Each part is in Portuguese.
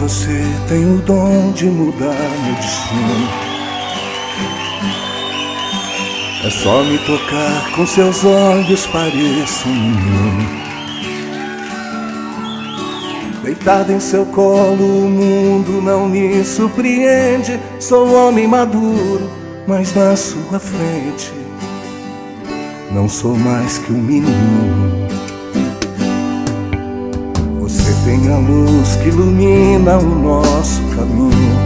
você tem o dom de mudar meu destino. É só me tocar com seus olhos, pareço um menino. Deitado em seu colo, o mundo não me surpreende. Sou homem maduro, mas na sua frente não sou mais que um menino. Você tem a luz que ilumina o nosso caminho.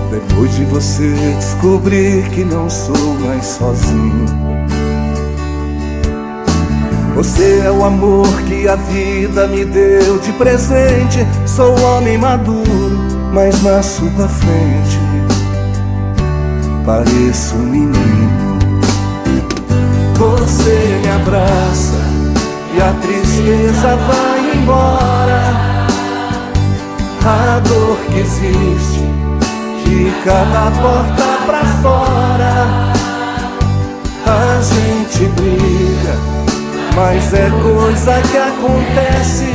Depois de você descobrir que não sou mais sozinho. Você é o amor que a vida me deu de presente. Sou homem maduro, mas na sua frente pareço um menino. Você me abraça e a tristeza vai embora. A dor que existe fica da porta pra fora. A gente briga, mas é coisa que acontece.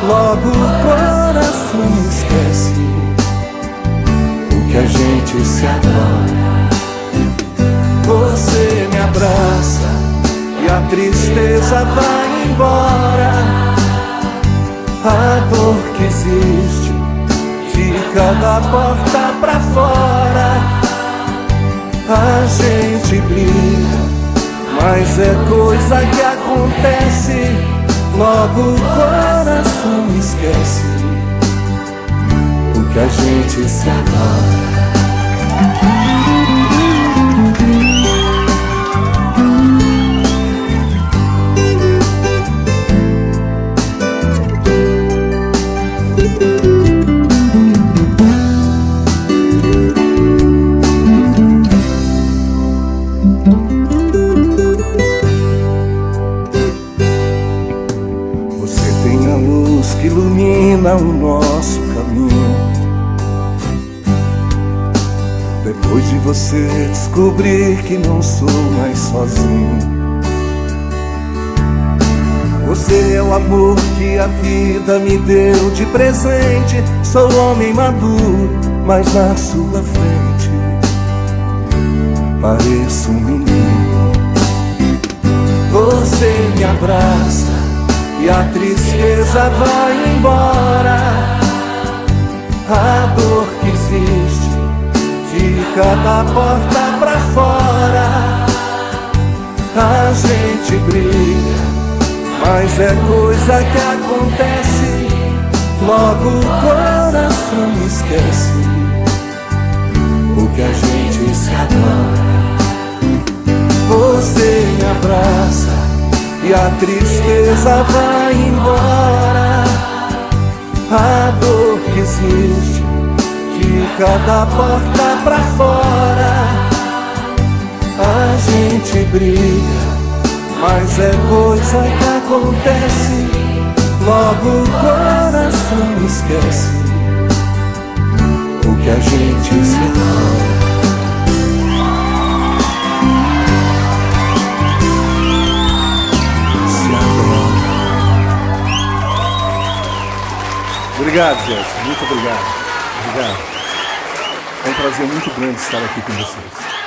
Logo o coração esquece o que a gente se adora. Você me abraça e a tristeza vai embora. A dor que existe fica da porta pra fora. A gente briga, mas é coisa que acontece. Logo o coração esquece o que a gente se adora. Que ilumina o nosso caminho. Depois de você descobrir que não sou mais sozinho. Você é o amor que a vida me deu de presente. Sou homem maduro, mas na sua frente pareço um menino. Você me abraça e a tristeza vai embora. A dor que existe fica da porta pra fora. A gente briga, mas é coisa que acontece. Logo o coração esquece o que a gente se adora. Você me abraça e a tristeza vai embora. A dor que existe fica da porta pra fora. A gente briga, mas é coisa que acontece. Logo o coração esquece o que a gente se adora. Obrigado, gente. Muito obrigado. Obrigado. É um prazer muito grande estar aqui com vocês.